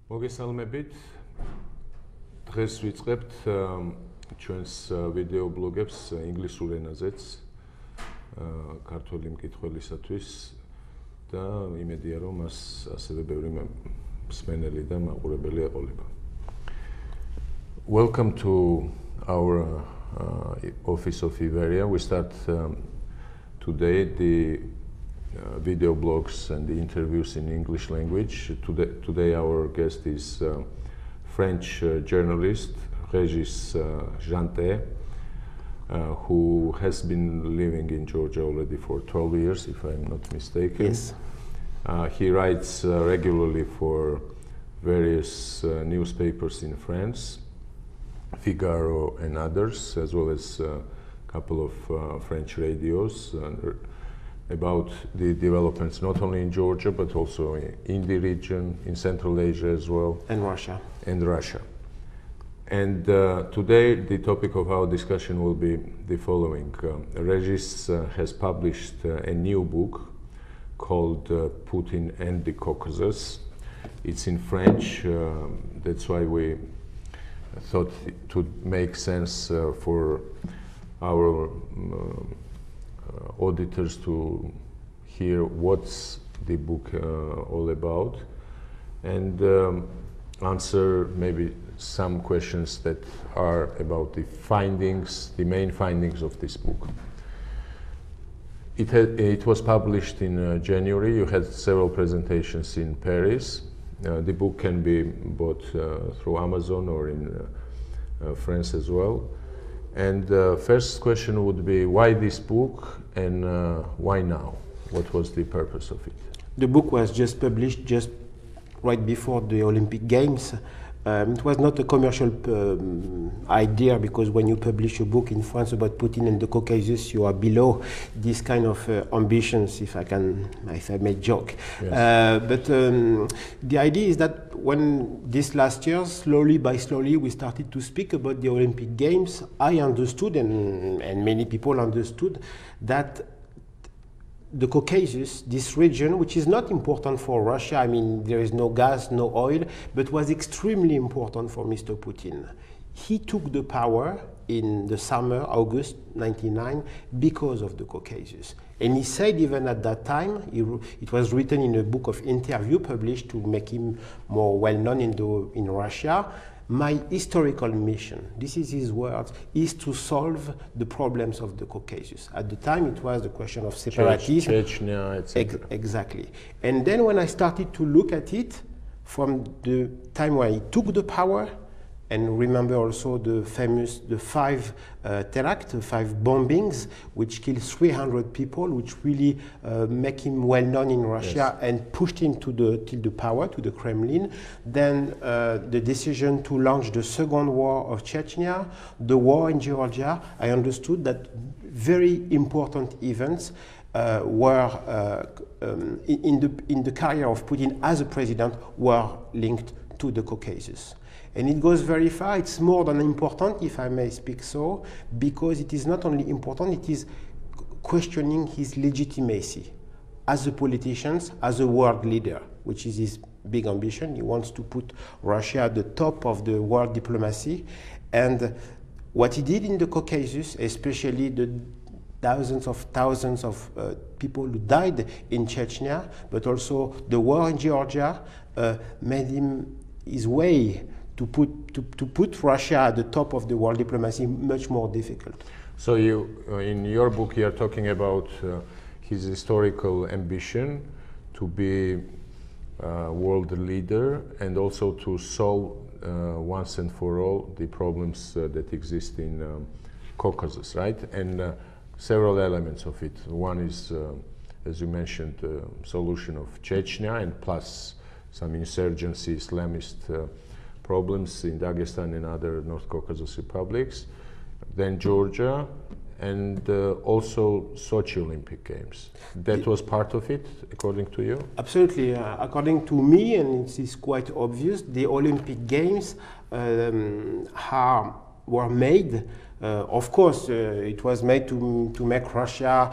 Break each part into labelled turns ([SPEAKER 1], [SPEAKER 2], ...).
[SPEAKER 1] მოგესალმებით. დღეს ვიწყებთ ჩვენს ვიდეო ბლოგებს ინგლისურ ენაზეც ქართველი მკითხველისათვის და იმედია რომ მას ასევე ბევრი მსმენელი და მაყურებელი ეყოლება. Welcome to our office of IVERIA. We start today the video blogs and the interviews in English language. Today our guest is French journalist Regis Gente, who has been living in Georgia already for 12 years, if I'm not mistaken.
[SPEAKER 2] Yes.
[SPEAKER 1] He writes regularly for various newspapers in France, Figaro and others, as well as a couple of French radios about the developments not only in Georgia but also in the region, in Central Asia as well.
[SPEAKER 2] And Russia.
[SPEAKER 1] And Russia. And today the topic of our discussion will be the following. Regis has published a new book called Putin and the Caucasus. It's in French, that's why we thought it would make sense for our auditors to hear what's the book all about and answer maybe some questions that are about the findings, the main findings of this book. It was published in January. You had several presentations in Paris. The book can be bought through Amazon or in France as well. And the first question would be, why this book and why now? What was the purpose of it?
[SPEAKER 2] The book was just published just right before the Olympic Games. It was not a commercial idea, because when you publish a book in France about Putin and the Caucasus, you are below this kind of ambitions, if I may joke. Yes. But the idea is that when this last year, slowly by slowly, we started to speak about the Olympic Games, I understood, and many people understood, that the Caucasus, this region, which is not important for Russia, I mean, there is no gas, no oil, but was extremely important for Mr. Putin. He took the power in the summer, August 1999, because of the Caucasus. And he said even at that time, it was written in a book of interview published to make him more well-known in Russia, my historical mission, this is his words, is to solve the problems of the Caucasus. At the time, it was the question of separatism.
[SPEAKER 1] Chechnya, etc.
[SPEAKER 2] Exactly. And then when I started to look at it, from the time when he took the power, and remember also the five terracts, the 5 bombings, which killed 300 people, which really make him well known in Russia, yes, and pushed him till the power, to the Kremlin. Then the decision to launch the second war of Chechnya, the war in Georgia, I understood that very important events were in the career of Putin as a president were linked to the Caucasus. And it goes very far. It's more than important, if I may speak so, because it is not only important, it is questioning his legitimacy as a politician, as a world leader, which is his big ambition. He wants to put Russia at the top of the world diplomacy. And what he did in the Caucasus, especially the thousands of people who died in Chechnya, but also the war in Georgia, made him his way to put Russia at the top of the world diplomacy much more difficult.
[SPEAKER 1] So you, in your book, you are talking about his historical ambition to be a world leader and also to solve once and for all the problems that exist in Caucasus, right? And several elements of it. One is, as you mentioned, the solution of Chechnya, and plus some insurgency, Islamist problems in Dagestan and other North Caucasus republics, then Georgia, and also Sochi Olympic Games. That was part of it, according to you?
[SPEAKER 2] Absolutely. According to me, and it is quite obvious, the Olympic Games were made Of course, it was made to make Russia,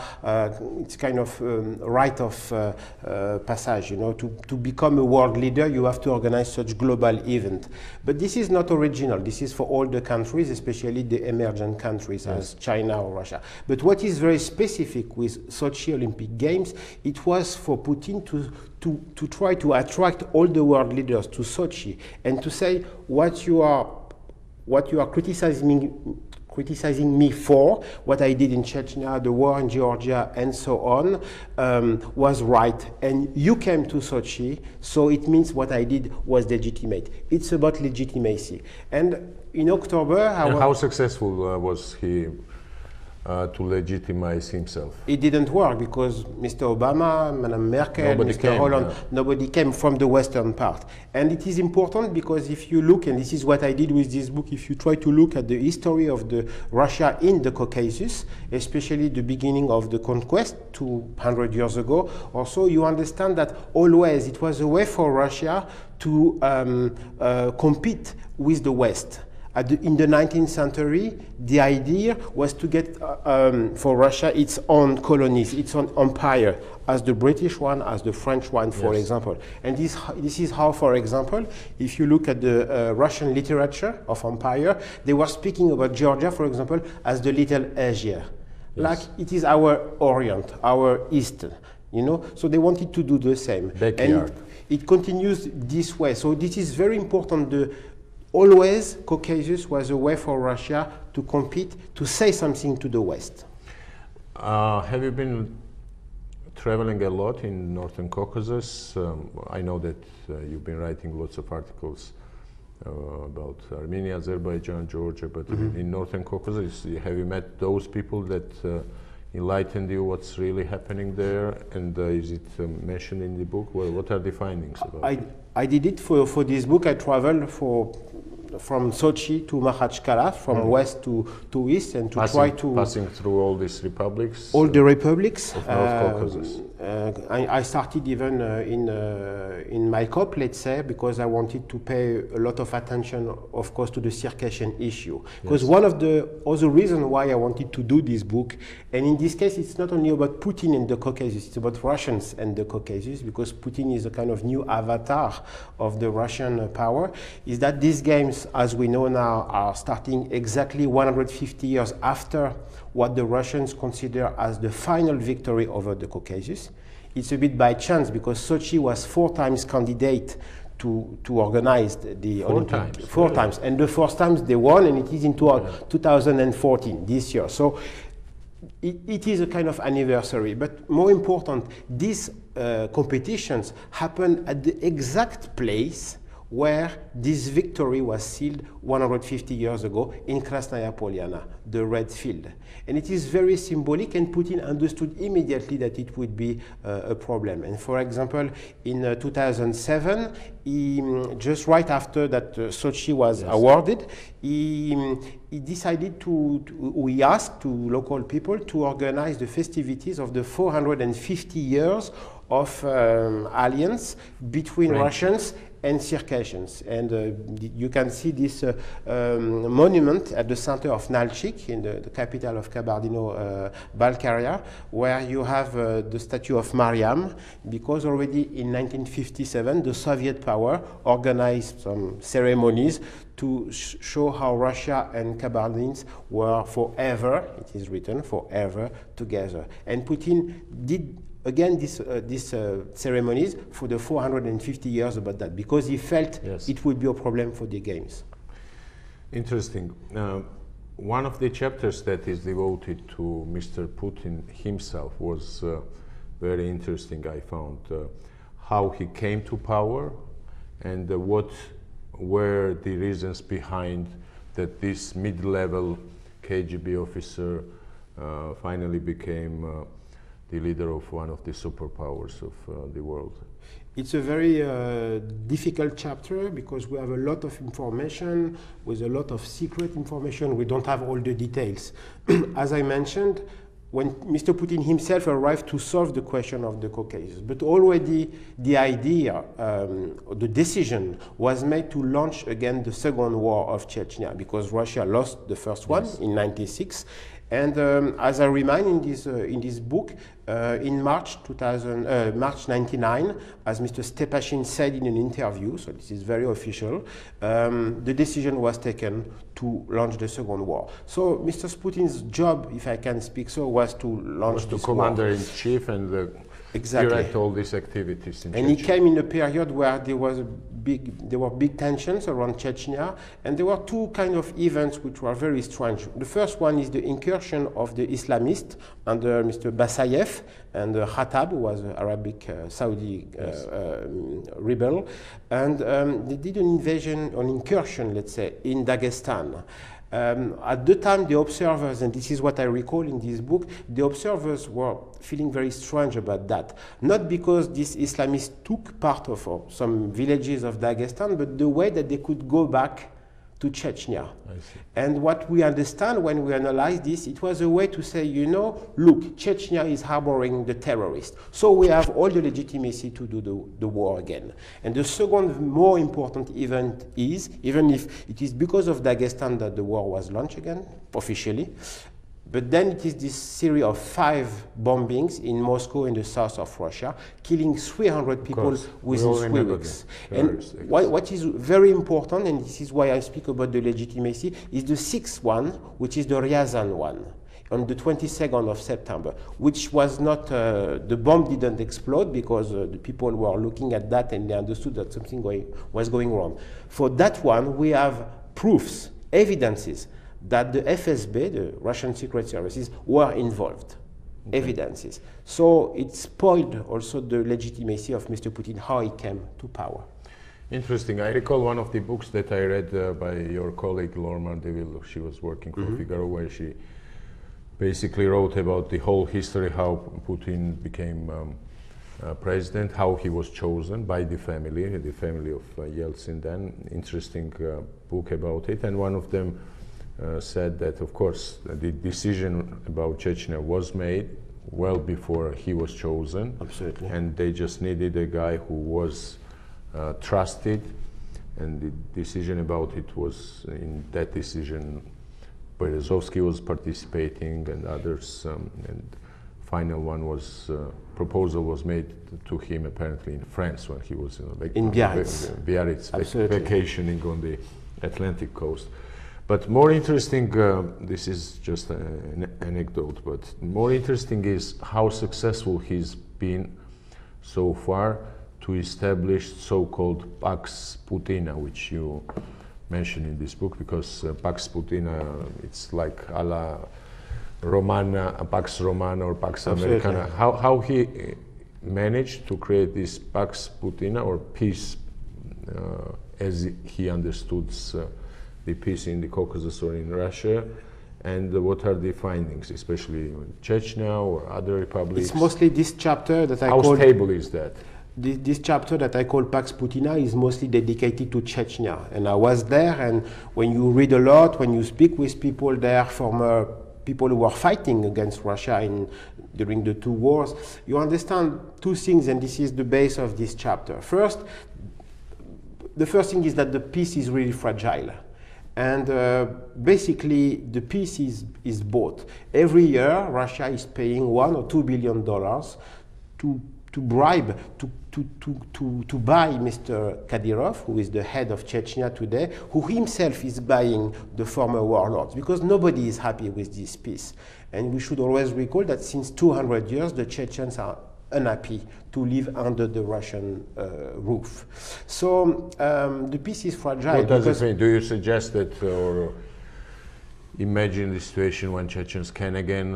[SPEAKER 2] it's kind of rite of passage, you know, to become a world leader, you have to organize such global event. But this is not original. This is for all the countries, especially the emergent countries, as China or Russia. But what is very specific with Sochi Olympic Games, it was for Putin to try to attract all the world leaders to Sochi and to say what you are criticizing me for, what I did in Chechnya, the war in Georgia, and so on, was right. And you came to Sochi, so it means what I did was legitimate. It's about legitimacy. And in October...
[SPEAKER 1] And how successful was he to legitimize himself?
[SPEAKER 2] It didn't work because Mr. Obama, Madame Merkel, Mr. Hollande, nobody came from the Western part. And it is important because if you look, and this is what I did with this book, if you try to look at the history of the Russia in the Caucasus, especially the beginning of the conquest 200 years ago or so, you understand that always it was a way for Russia to compete with the West. In the 19th century, the idea was to get for Russia its own colonies, its own empire, as the British one, as the French one, for example. And this is how, for example, if you look at the Russian literature of empire, they were speaking about Georgia, for example, as the Little Asia. Like it is our Orient, our East, you know? So they wanted to do the same.
[SPEAKER 1] Backyard.
[SPEAKER 2] And it continues this way. So this is very important. Always, Caucasus was a way for Russia to compete, to say something to the West.
[SPEAKER 1] Have you been traveling a lot in Northern Caucasus? I know that you've been writing lots of articles about Armenia, Azerbaijan, Georgia, but in Northern Caucasus, have you met those people that enlightened you what's really happening there? And is it mentioned in the book? Well, what are the findings about it?
[SPEAKER 2] I did it for this book. I traveled from Sochi to Makhachkala, from west to east, and to
[SPEAKER 1] passing through all these republics.
[SPEAKER 2] All the republics
[SPEAKER 1] of North Caucasus.
[SPEAKER 2] I started even in my COP, let's say, because I wanted to pay a lot of attention, of course, to the Circassian issue. Because one of the other reasons why I wanted to do this book, and in this case, it's not only about Putin and the Caucasus, it's about Russians and the Caucasus, because Putin is a kind of new avatar of the Russian power, is that these games, as we know now, are starting exactly 150 years after what the Russians consider as the final victory over the Caucasus. It's a bit by chance because Sochi was 4 times candidate to organize the Olympic. Four times. And the first times they won, and it is in 2014, this year. So it is a kind of anniversary. But more important, these competitions happen at the exact place where this victory was sealed 150 years ago in Krasnaya Poliana, the red field. And it is very symbolic, and Putin understood immediately that it would be a problem. And for example, in 2007, just right after that Sochi was awarded, he decided we asked to local people to organize the festivities of the 450 years of alliance between Russians and Circassians. And you can see this monument at the center of Nalchik, in the capital of Kabardino-Balkaria, where you have the statue of Mariam, because already in 1957 the Soviet power organized some ceremonies to show how Russia and Kabardins were forever, it is written, forever together. And Putin did again these ceremonies for the 450 years about that, because he felt it would be a problem for the games.
[SPEAKER 1] Interesting. One of the chapters that is devoted to Mr. Putin himself was very interesting, I found. How he came to power and what were the reasons behind that this mid-level KGB officer finally became the leader of one of the superpowers of the world.
[SPEAKER 2] It's a very difficult chapter because we have a lot of information with a lot of secret information. We don't have all the details. As I mentioned, when Mr. Putin himself arrived to solve the question of the Caucasus. But already the idea, the decision was made to launch again the second war of Chechnya, because Russia lost the first one in '96. And as I remind in this book, in March 99, as Mr. Stepashin said in an interview, so this is very official, the decision was taken to launch the second war. So Mr. Putin's job, if I can speak so, was to launch this war.
[SPEAKER 1] Commander-in-chief and direct all these activities in
[SPEAKER 2] and
[SPEAKER 1] Chechnya.
[SPEAKER 2] he came in a period where there were big tensions around Chechnya, and there were two kind of events which were very strange. The first one is the incursion of the Islamists under Mr. Basayev and Khattab, who was an Arabic Saudi rebel, and they did an invasion, an incursion, let's say, in Dagestan. At the time, the observers, and this is what I recall in this book, the observers were feeling very strange about that. Not because these Islamists took part of some villages of Dagestan, but the way that they could go back to Chechnya. And what we understand when we analyze this, it was a way to say, you know, look, Chechnya is harboring the terrorists. So we have all the legitimacy to do the war again. And the second more important event is, even if it is because of Dagestan that the war was launched again, officially, but then it is this series of 5 bombings in Moscow in the south of Russia, killing 300 people within 3 weeks. And what is very important, and this is why I speak about the legitimacy, is the 6th one, which is the Ryazan one, on the 22nd of September, which was not, the bomb didn't explode because the people were looking at that and they understood that something was going wrong. For that one, we have proofs, evidences, that the FSB, the Russian Secret Services, were involved. Evidences. So it spoiled also the legitimacy of Mr. Putin, how he came to power.
[SPEAKER 1] Interesting. I recall one of the books that I read by your colleague Laure Mardeville. She was working for Figaro, where she basically wrote about the whole history, how Putin became president, how he was chosen by the family of Yeltsin then. Interesting book about it. And one of them said that, of course, the decision about Chechnya was made well before he was chosen.
[SPEAKER 2] Absolutely.
[SPEAKER 1] And they just needed a guy who was trusted, and the decision about it was, in that decision, Berezovsky was participating and others, and final one was, proposal was made to him apparently in France when he was in Biarritz vacationing on the Atlantic coast. But more interesting, this is just an anecdote, but more interesting is how successful he's been so far to establish so-called Pax Putina, which you mention in this book, because Pax Putina, it's like a la Romana, Pax Romana or Pax Americana. How he managed to create this Pax Putina, or peace, as he understood the peace in the Caucasus or in Russia, and what are the findings, especially in Chechnya or other republics?
[SPEAKER 2] It's mostly this chapter that I
[SPEAKER 1] call...
[SPEAKER 2] How
[SPEAKER 1] stable is that?
[SPEAKER 2] This chapter that I call Pax Putina is mostly dedicated to Chechnya. And I was there, and when you read a lot, when you speak with people there, former people who were fighting against Russia during the 2 wars, you understand 2 things, and this is the base of this chapter. First, the first thing is that the peace is really fragile. And basically, the peace is bought. Every year, Russia is paying $1 or $2 billion to bribe, to buy Mr. Kadyrov, who is the head of Chechnya today, who himself is buying the former warlords, because nobody is happy with this peace. And we should always recall that since 200 years, the Chechens are unhappy to live under the Russian roof. So the peace is fragile.
[SPEAKER 1] What does it mean? Do you suggest that, or imagine the situation when Chechens can again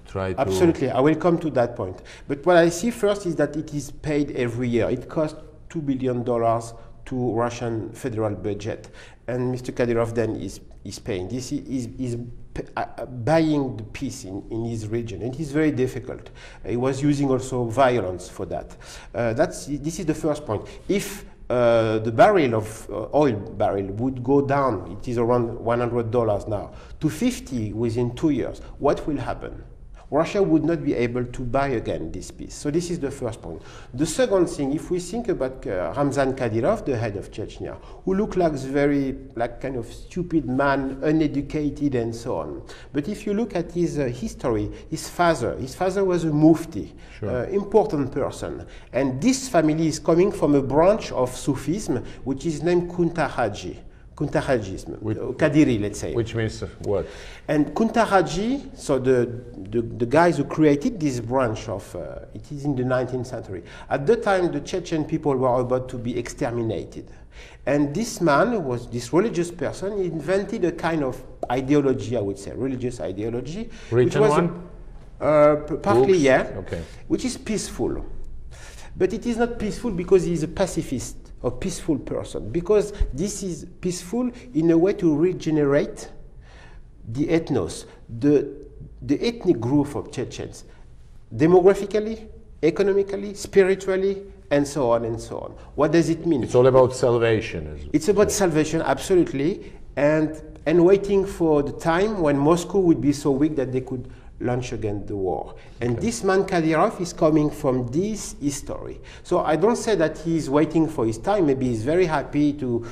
[SPEAKER 1] try to...
[SPEAKER 2] Absolutely, I will come to that point. But what I see first is that it is paid every year. It costs $2 billion to Russian federal budget. And Mr. Kadyrov then is paying. This is buying the peace in his region. And it is very difficult. He was using also violence for that. This is the first point. If the barrel of oil barrel would go down, it is around $100 now, to 50 within 2 years, what will happen? Russia would not be able to buy again this peace. So this is the first point. The second thing, if we think about Ramzan Kadyrov, the head of Chechnya, who looked like kind of stupid man, uneducated and so on. But if you look at his history, his father was a mufti,
[SPEAKER 1] sure.
[SPEAKER 2] Important person. And this family is coming from a branch of Sufism, which is named Kuntahajism, Kadiri, let's say.
[SPEAKER 1] Which means what?
[SPEAKER 2] And Kuntahaji, so the guys who created this branch of, it is in the 19th century. At the time, the Chechen people were about to be exterminated. And this man, was this religious person, he invented a kind of ideology, I would say, religious ideology.
[SPEAKER 1] Written
[SPEAKER 2] which was
[SPEAKER 1] one?
[SPEAKER 2] Partly,
[SPEAKER 1] Books?
[SPEAKER 2] yeah,
[SPEAKER 1] okay.
[SPEAKER 2] Which is peaceful. But it is not peaceful because he is a pacifist, a peaceful person, because this is peaceful in a way to regenerate the ethnos, the ethnic group of Chechens, demographically, economically, spiritually, and so on and so on. What does it mean?
[SPEAKER 1] It's all about salvation.
[SPEAKER 2] It's about salvation, absolutely, and waiting for the time when Moscow would be so weak that they could launch again the war. And this man Kadyrov is coming from this history. So I don't say that he's waiting for his time. Maybe he's very happy to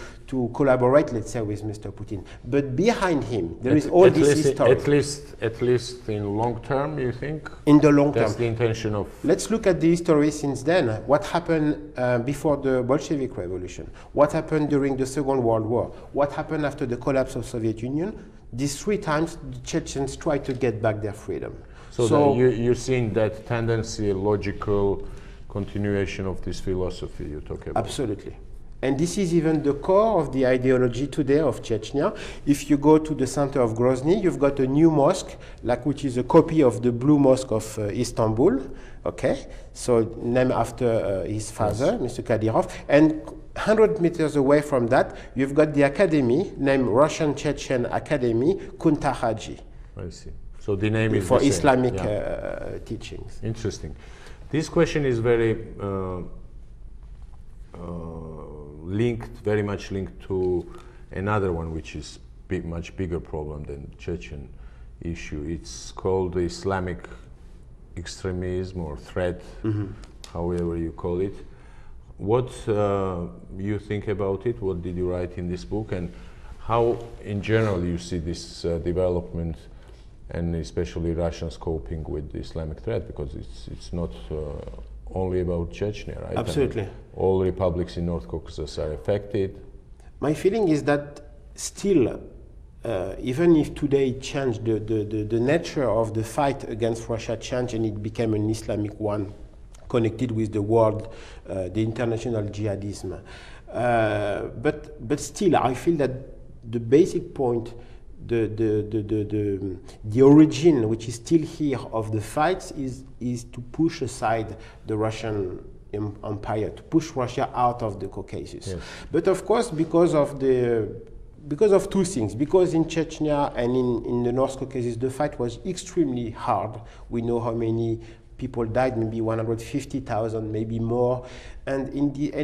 [SPEAKER 2] collaborate, let's say, with Mr. Putin. But behind him, there is all this history.
[SPEAKER 1] At least in long term, you think?
[SPEAKER 2] In the long term.
[SPEAKER 1] That's the intention of...
[SPEAKER 2] Let's look at the history since then. What happened before the Bolshevik Revolution? What happened during the Second World War? What happened after the collapse of the Soviet Union? These 3 times, the Chechens tried to get back their freedom.
[SPEAKER 1] So you're seeing that tendency, logical continuation of this philosophy you talk about?
[SPEAKER 2] Absolutely. And this is even the core of the ideology today of Chechnya. If you go to the center of Grozny, you've got a new mosque, which is a copy of the Blue Mosque of Istanbul, okay? So named after his father, yes. Mr. Kadyrov. And 100 meters away from that, you've got the academy named Russian Chechen Academy, Kuntahaji.
[SPEAKER 1] I see. So the name is
[SPEAKER 2] for
[SPEAKER 1] the
[SPEAKER 2] Islamic
[SPEAKER 1] teachings. Interesting. This question is very very much linked to another one, which is much bigger problem than Chechen issue. It's called Islamic extremism or threat, however you call it. What you think about it? What did you write in this book, and how, in general, you see this development, and especially Russians coping with the Islamic threat? Because it's not only about Chechnya, right?
[SPEAKER 2] Absolutely.
[SPEAKER 1] I mean, all republics in North Caucasus are affected.
[SPEAKER 2] My feeling is that still, even if today it changed, the nature of the fight against Russia changed and it became an Islamic one, connected with the world, the international jihadism. But still, I feel that the basic point, the origin, which is still here of the fights, is to push aside the Russian empire, to push Russia out of the Caucasus. Yes. But of course, because of 2 things, because in Chechnya and in the North Caucasus, the fight was extremely hard. We know how many people died, maybe 150,000, maybe more, and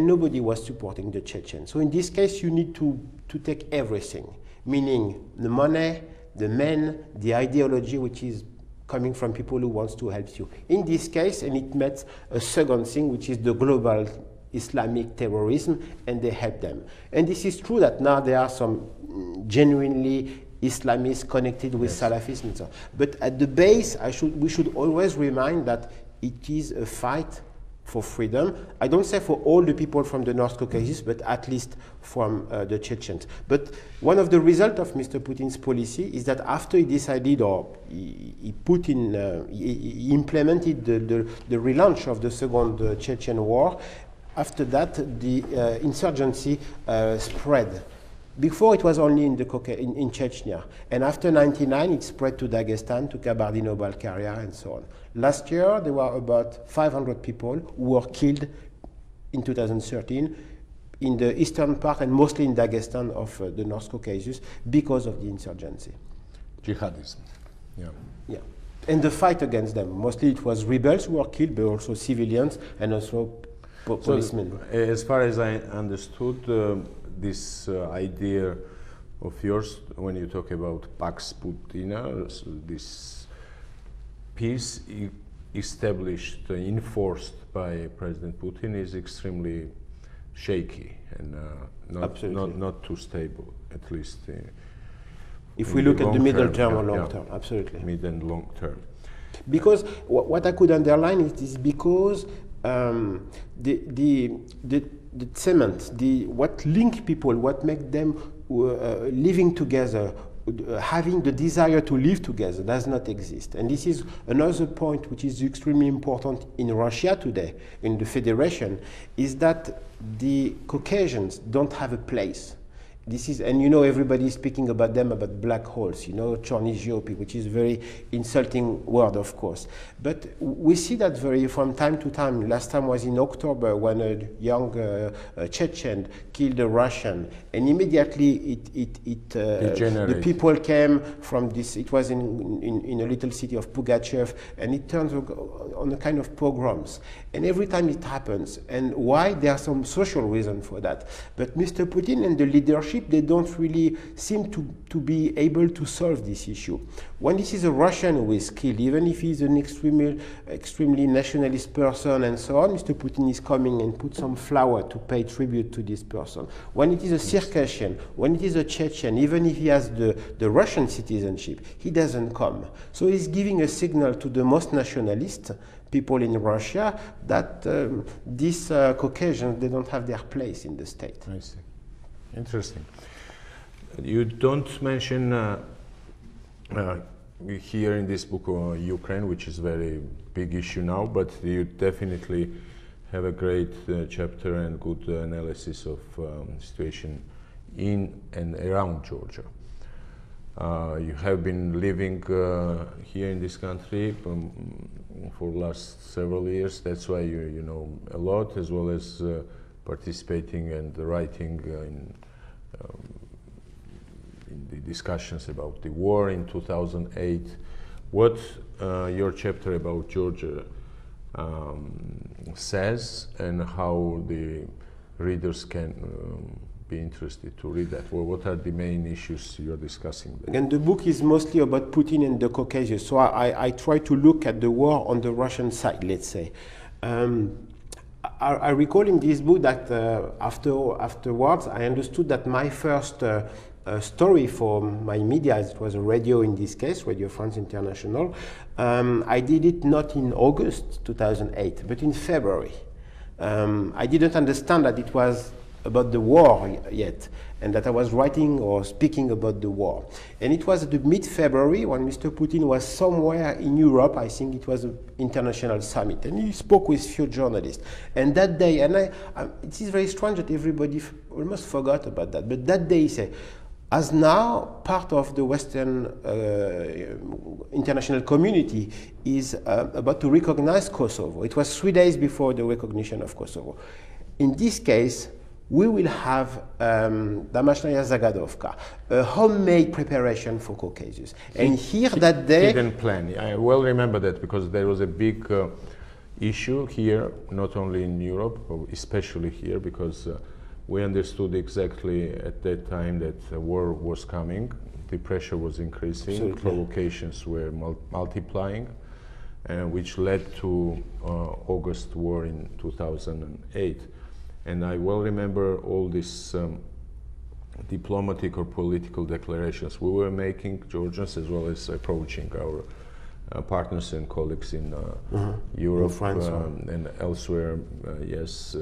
[SPEAKER 2] nobody was supporting the Chechens. So in this case, you need to take everything, meaning the money, the men, the ideology, which is coming from people who wants to help you. In this case, and it met a second thing, which is the global Islamic terrorism, and they help them. And this is true that now there are some genuinely Islamists connected with Salafism and so on. But at the base, we should always remind that it is a fight for freedom. I don't say for all the people from the North Caucasus, but at least from the Chechens. But one of the results of Mr. Putin's policy is that after he decided, or he implemented the relaunch of the Second Chechen War, after that the insurgency spread. Before it was only in Chechnya, and after 1999 it spread to Dagestan, to Kabardino-Balkaria, and so on. Last year there were about 500 people who were killed in 2013 in the eastern part and mostly in Dagestan of the North Caucasus because of the insurgency.
[SPEAKER 1] Jihadism,
[SPEAKER 2] yeah. And the fight against them, mostly it was rebels who were killed, but also civilians and also policemen.
[SPEAKER 1] So, as far as I understood, this idea of yours, when you talk about Pax Putina, so this peace established, enforced by President Putin is extremely shaky and not too stable, at least.
[SPEAKER 2] If we look at the middle term or long
[SPEAKER 1] yeah,
[SPEAKER 2] term, absolutely.
[SPEAKER 1] Mid and long term.
[SPEAKER 2] Because what I could underline is because the cement, what link people, what make them living together, having the desire to live together does not exist. And this is another point which is extremely important in Russia today, in the Federation, is that the Caucasians don't have a place. This is, and you know, everybody is speaking about them, about black holes, you know, chorniziopi, which is a very insulting word, of course. But we see that from time to time. Last time was in October when a young Chechen killed a Russian, and immediately the people came from this, it was in a little city of Pugachev, and it turns on a kind of pogroms. And every time it happens, and why? There are some social reasons for that. But Mr. Putin and the leadership, they don't really seem to be able to solve this issue. When this is a Russian who is killed, even if he's an extremely nationalist person and so on, Mr. Putin is coming and put some flower to pay tribute to this person. When it is a Circassian, when it is a Chechen, even if he has the Russian citizenship, he doesn't come. So he's giving a signal to the most nationalist people in Russia that these Caucasians, they don't have their place in the state.
[SPEAKER 1] I see. Interesting. You don't mention here in this book Ukraine, which is a very big issue now, but you definitely have a great chapter and good analysis of situation in and around Georgia. You have been living here in this country for the last several years. That's why you know a lot, as well as participating and writing in the discussions about the war in 2008. What your chapter about Georgia says, and how the readers can be interested to read that? Well, what are the main issues you're discussing there?
[SPEAKER 2] Again, the book is mostly about Putin and the Caucasus, so I try to look at the war on the Russian side, let's say. I recall in this book that afterwards I understood that my first story for my media, it was a radio in this case, Radio France International, I did it not in August 2008, but in February. I didn't understand that it was about the war yet, and that I was writing or speaking about the war. And it was the mid-February when Mr. Putin was somewhere in Europe. I think it was an international summit, and he spoke with few journalists. And that day, and it is very strange that everybody almost forgot about that, but that day he said, as now part of the Western international community is about to recognize Kosovo. It was 3 days before the recognition of Kosovo. In this case, we will have Damashnaya Zagadovka, a homemade preparation for Caucasus. And here that day...
[SPEAKER 1] Hidden plan. I well remember that, because there was a big issue here, not only in Europe, but especially here, because we understood exactly at that time that a war was coming, the pressure was increasing, absolutely, provocations were multiplying, which led to August war in 2008. And I well remember all these diplomatic or political declarations we were making, Georgians, as well as approaching our partners and colleagues in Europe, France, and elsewhere, yes,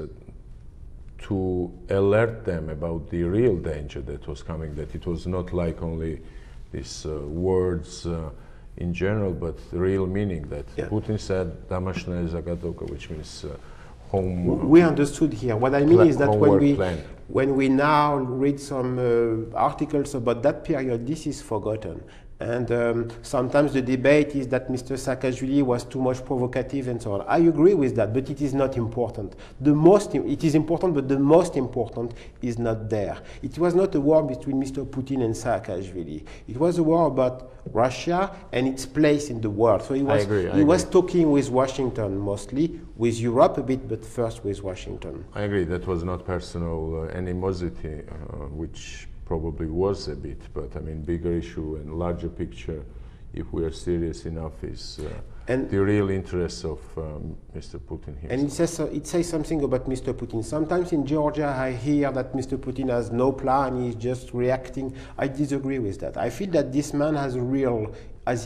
[SPEAKER 1] to alert them about the real danger that was coming, that it was not like only these words in general, but the real meaning that Putin said, Damashnaya Zagadovka, which means home.
[SPEAKER 2] We understood here. What I mean is that when we now read some articles about that period, this is forgotten. And sometimes the debate is that Mr. Saakashvili was too much provocative and so on. I agree with that, but it is not important. It is important, but the most important is not there. It was not a war between Mr. Putin and Saakashvili. It was a war about Russia and its place in the world. So he was talking with Washington mostly, with Europe a bit, but first with Washington.
[SPEAKER 1] I agree. That was not personal animosity, which probably was a bit, but I mean, bigger issue and larger picture, if we are serious enough, is
[SPEAKER 2] and
[SPEAKER 1] the real interests of Mr. Putin here.
[SPEAKER 2] And it says something about Mr. Putin. Sometimes in Georgia I hear that Mr. Putin has no plan, he's just reacting. I disagree with that. I feel that this man has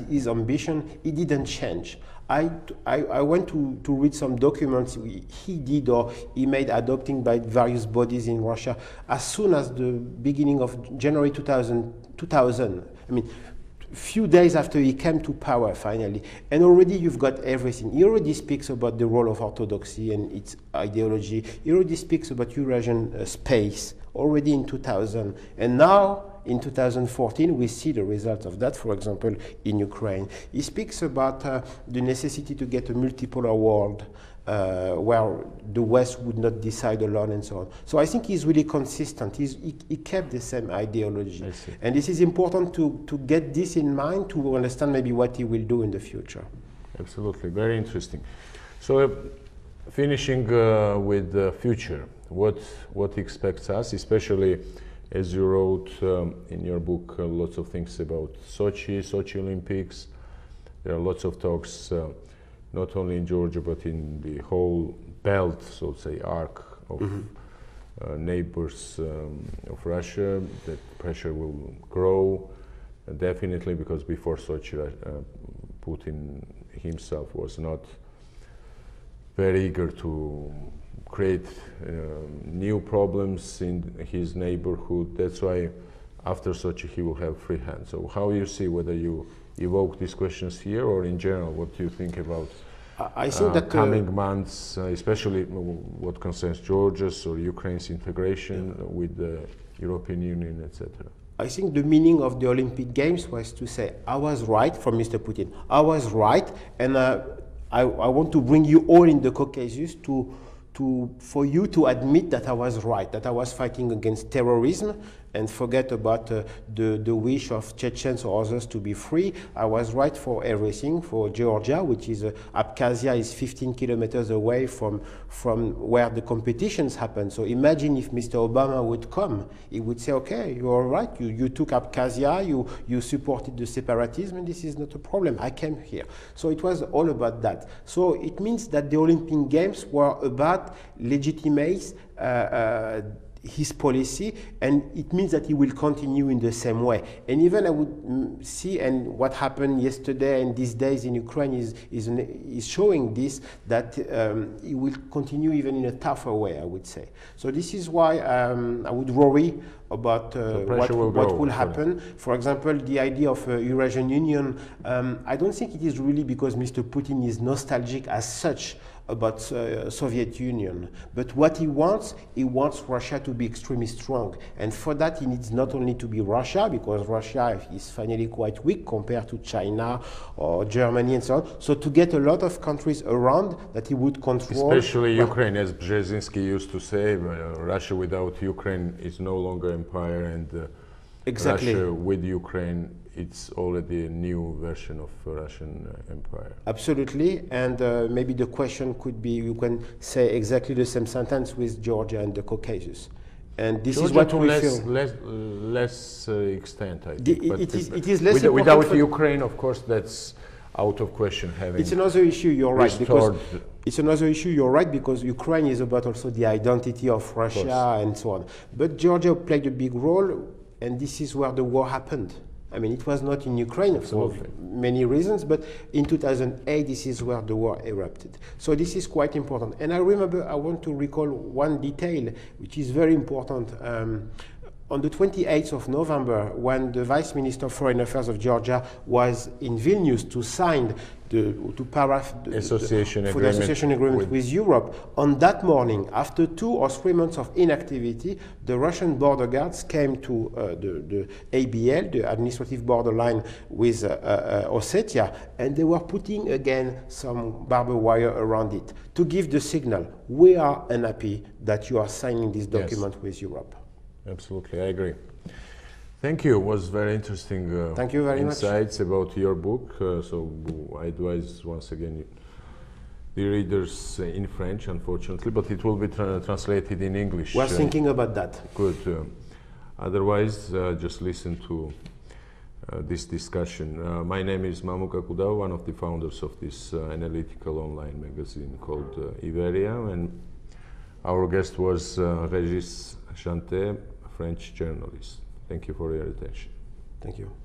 [SPEAKER 2] his ambition, he didn't change. I went to read some documents he did or he made adopting by various bodies in Russia as soon as the beginning of January 2000, I mean, few days after he came to power finally, and already you've got everything. He already speaks about the role of orthodoxy and its ideology. He already speaks about Eurasian space already in 2000, and now in 2014 we see the results of that, for example in Ukraine. He speaks about the necessity to get a multipolar world where the West would not decide alone and so on. So I think he's really consistent. He kept the same ideology. And this is important to get this in mind to understand maybe what he will do in the future.
[SPEAKER 1] Absolutely, very interesting. So finishing with the future, what expects us, especially as you wrote in your book lots of things about Sochi Olympics. There are lots of talks not only in Georgia but in the whole belt, so to say, arc of neighbors of Russia, that pressure will grow definitely, because before Sochi Putin himself was not very eager to create new problems in his neighborhood. That's why after Sochi he will have free hand. So how you see, whether you evoke these questions here or in general, what do you think about
[SPEAKER 2] I think that
[SPEAKER 1] coming months, especially what concerns Georgia's or Ukraine's integration with the European Union, etc.?
[SPEAKER 2] I think the meaning of the Olympic Games was to say, I was right, from Mr. Putin. I was right, and I want to bring you all in the Caucasus for you to admit that I was right, that I was fighting against terrorism, and forget about the wish of Chechens or others to be free. I was right for everything. For Georgia, which is Abkhazia is 15 kilometers away from where the competitions happen. So imagine if Mr. Obama would come, he would say, okay, you're right, you took Abkhazia, you supported the separatism, and this is not a problem, I came here. So it was all about that. So it means that the Olympic Games were about legitimate his policy, and it means that he will continue in the same way. And even I would see, and what happened yesterday and these days in Ukraine is showing this, that he will continue even in a tougher way, I would say. So this is why I would worry about what will happen. For example, the idea of a Eurasian Union, I don't think it is really because Mr. Putin is nostalgic as such about Soviet Union, but what he wants Russia to be extremely strong, and for that he needs not only to be Russia, because Russia is finally quite weak compared to China or Germany and so on, so to get a lot of countries around that he would control.
[SPEAKER 1] Especially Ukraine, as Brzezinski used to say, Russia without Ukraine is no longer empire, and
[SPEAKER 2] exactly.
[SPEAKER 1] Russia with Ukraine, it's already a new version of Russian empire.
[SPEAKER 2] Absolutely, and maybe the question could be, you can say exactly the same sentence with Georgia and the Caucasus. And this
[SPEAKER 1] Georgia
[SPEAKER 2] is what
[SPEAKER 1] to
[SPEAKER 2] we
[SPEAKER 1] less extent, I think.
[SPEAKER 2] It is less
[SPEAKER 1] without Ukraine, of course, that's out of question.
[SPEAKER 2] It's another issue, you're right, because it's another issue, you're right, because Ukraine is about also the identity of Russia and so on. But Georgia played a big role, and this is where the war happened. I mean, it was not in Ukraine for many reasons, but in 2008, this is where the war erupted. So this is quite important. And I remember, I want to recall one detail, which is very important. On the 28th of November, when the Vice Minister of Foreign Affairs of Georgia was in Vilnius to sign to paragraph the association agreement with Europe, on that morning, after 2 or 3 months of inactivity, the Russian border guards came to the ABL, the administrative borderline with Ossetia, and they were putting again some barbed wire around it to give the signal, we are unhappy that you are signing this document with Europe.
[SPEAKER 1] Absolutely, I agree. Thank you. It was very interesting.
[SPEAKER 2] Thank you very
[SPEAKER 1] insights
[SPEAKER 2] much.
[SPEAKER 1] About your book. So I advise once again the readers in French, unfortunately, but it will be translated in English.
[SPEAKER 2] We're thinking about that.
[SPEAKER 1] Good. Otherwise, just listen to this discussion. My name is Mamuka Kudau, one of the founders of this analytical online magazine called IVERIA, and our guest was Regis Gente, a French journalist. Thank you for your attention.
[SPEAKER 2] Thank you.